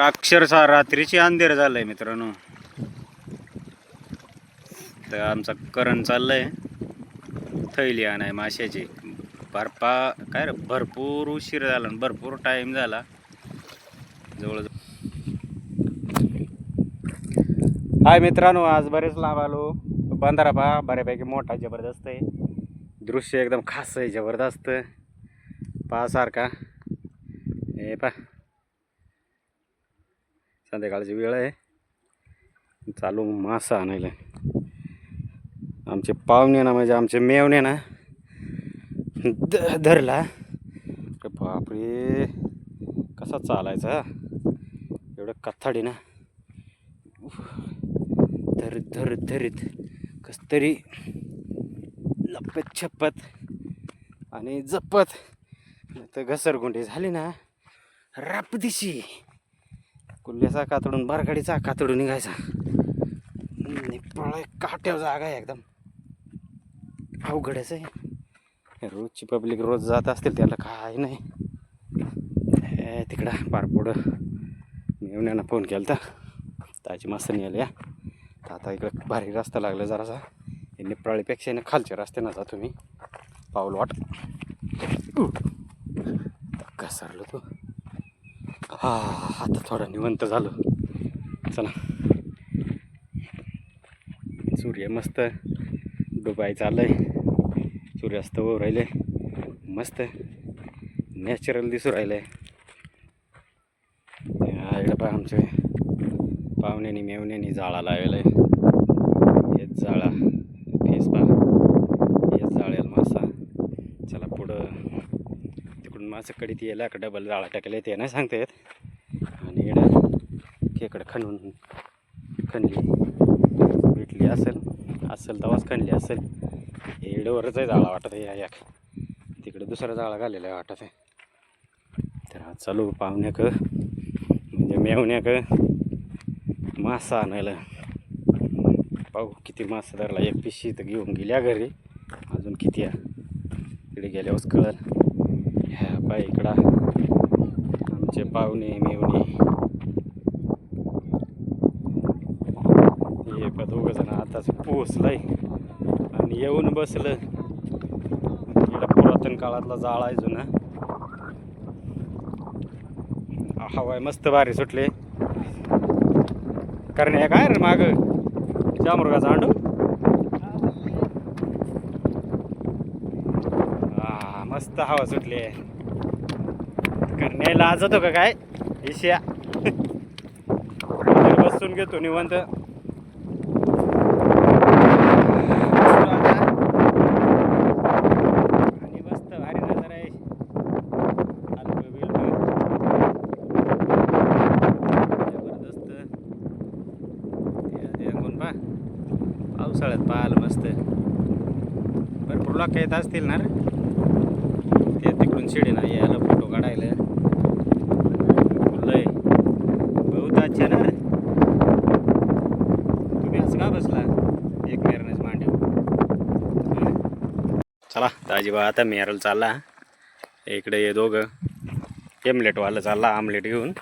अक्षरशः रात्रीची अंधेर झालंय मित्रांनो. तर आमचा करण चाललंय थैली आणाय माशाची. काय रे, भरपूर उशीर झाला, भरपूर टाइम झाला. जवळ हाय मित्रांनो, आज बरेच लांब आलो. बंधारा पहा बऱ्यापैकी मोठा जबरदस्त आहे. दृश्य एकदम खास आहे, जबरदस्त पहा सारखा. हे पहा संध्याकाळची वेळ आहे, चालू मासा आणायला. आमचे पाहुणे ना, म्हणजे आमचे मेवणे ना धरला. बापरे कसा चालायचा एवढं कथाडी ना. धरीत धरीत धरीत कस तरी लपत छपत आणि जपत तर घसरगुंडी झाली ना, रापदिशी कुल्ल्याचा कातडून बारगाडीचा कातडून निघायचा. नेपाळ काट्यावर जागा आहे, एकदम अवघडच आहे. रोजची पब्लिक रोज जात असतील, त्याला काय नाही. तिकडं पार पुढं मेवण्यानं फोन केला तर ताजी मस्त निघाली या. तर आता इकडं भारी रस्ता लागला जरासा. नेपाळीपेक्षा खालच्या रस्त्यानं जा तुम्ही, पाऊल वाट घसरलो तो. हा आता थोडा निवंत झालो. चला, सूर्य मस्त डुबाय चाललंय, सूर्यास्त होऊ राहिले, मस्त नॅचरल दिसू राहिलंय. इकडं पहा आमचे पाहुण्यानी मेवण्यानी जाळा लावलेला आहे. हेच जाळा फेस पहा, हेच जाळ्याला मासा. चला पुढं तिकडून मासा कडीत यायला का डबल जाळा टाकले ते नाही सांगता येत. आणि इकडं खेकडं खणली भेटली असेल तवाच खणली असेल. इकडंवरच आहे जाळा वाटत आहे. या तिकडे दुसरा जाळा घालेला आहे वाटत आहे. तर आज चालू पाहुण्याक म्हणजे मेवण्याक मासा आणायला. पाहू किती मासा धरला. एक पिशी तर घेऊन गेल्या घरी, अजून किती आहे इकडे गेल्यावरच कळल. ह्या पाय इकडं आमचे पाहुणे मेवणे हे पण दोघं जण आताच पोचलंय आणि येऊन बसलं. इकडं पुरातन काळातला जाळा आहे जुना. हवाय मस्त भारी सुटले. कारण हे काय रे माग जामुर्गाचा अंडू. हा मस्त हवा सुटली. कारण लाजत हो का काय इशिया. बसून घेतो निवंत. आणि मस्त भारी नजर आहे. पावसाळ्यात पाहायला मस्त भरपूर लोक येत असतील ना रे. ते तिकडून शिडी ना यायला फोटो काढायला लय बहुत अच्छा ना. तुम्ही आज का बसला एक मेरनेच मांडी. चला ताजीबा आता मेरल चालला. इकडे हे दोघं एमलेटवाला चालला आमलेट घेऊन.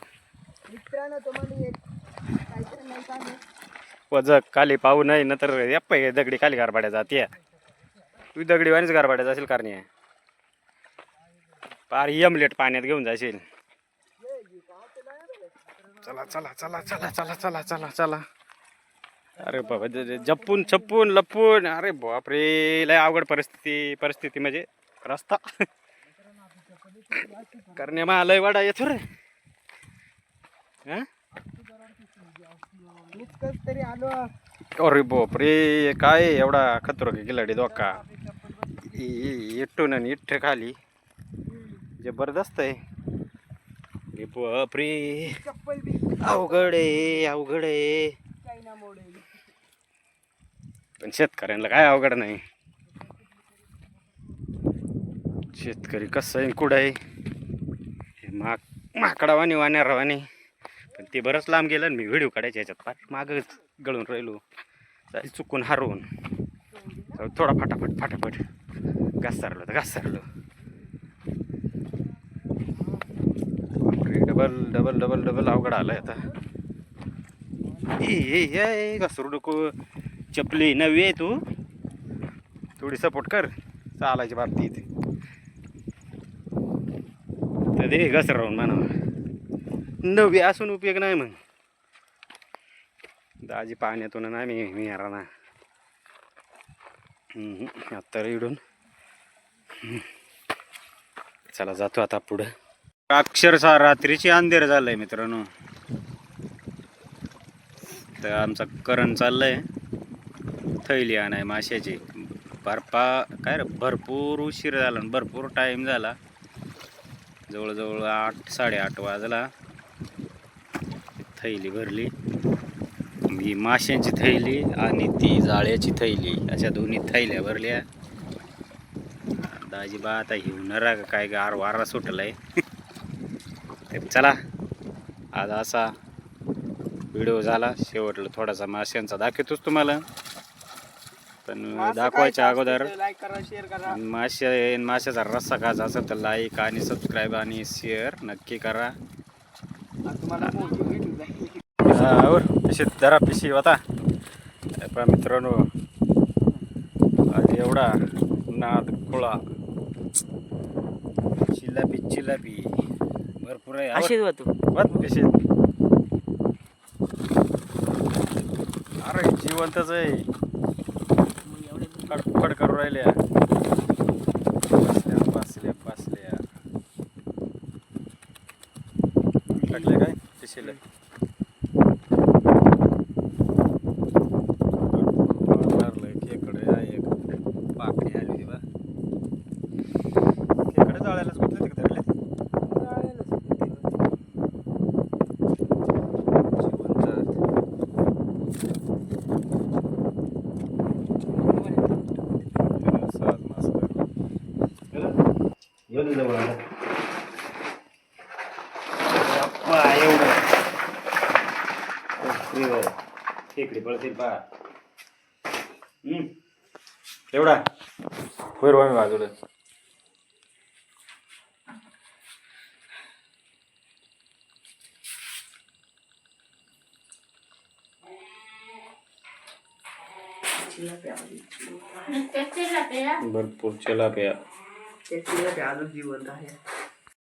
वजक खाली पाहू नाही ना तर यप्पा दगडी खाली गारबाड्या जाते. तू दगडी वाणीच गारबाड्या जाशील कारण आहे पार एमलेट पाण्यात घेऊन जाशील. चला चला चला चला चला चला चला चला. अरे बाबा जपून छपून लपून. अरे बापरे लय अवघड परिस्थिती म्हणजे रस्ता करणे मा लय वाडा येतो रे. अरे बापरे काय एवढा खतरो गिलाडी धोका. इट्टून आणि इट्ट खाली जबरदस्त आहे. बापरे अवघड आहे अवघड आहे. पण शेतकऱ्यांना काय अवघड नाही. शेतकरी कसं आहे कुठं आहे माकडावानी वाण्यारवानी. पण ते बरंच लांब गेलं. मी व्हिडिओ काढायचे ह्याच्यात फार मागच गळून राहिलो. चुकून हरवून थोडा फटाफट घास सारलो. डबल डबल डबल डबल अवघड आलाय आता. ए घसरू नको. चपली नवी आहे तू, थोडी सपोर्ट कर चालायची बाबतीत. तर दे घसर राहून म्हणा, नवी असून उपयोग नाही. मग दाजी पाण्यातून नाही मी ना आता इडून. चला जातो आता पुढं. अक्षरशः रात्रीची अंधेर झालंय मित्रांनो. तर आमचा करण चाललंय थैली आणाय माशाची. काय रे, भरपूर उशीर झाला, भरपूर टाईम झाला. जवळजवळ 8-8:30 वाजला. थैली भरली, ही माशांची थैली आणि ती जाळ्याची थैली, अशा दोन्ही थैल्या भरल्या. दाजी बा आता हिवणार का काय, गार वारा सुटलाय. चला आज असा व्हिडिओ झाला. शेवटला थोडासा माशांचा दाखवतोच तुम्हाला, पण दाखवायच्या अगोदर माशाचा रस्सा खायचा असेल तर लाईक आणि सबस्क्राईब आणि शेअर नक्की करा. पिशी जरा पिशी होता मित्रांनो. आज एवढा नाद खुळा चिलापी भरपूर आहे. पिशी अरे जिवंतच आहे, फडफड करू राहिल्या. पासल्या टाकले काय पिशीला. खेकडे आहे, पाकडी आली होती बा. खेकडे जाळ्यालाच कुठले तिकडे धरले. खेकडी पळतील पा एवढा होईल आम्ही बाजूला. भरपूर चिलापिया. जिवंत आहे.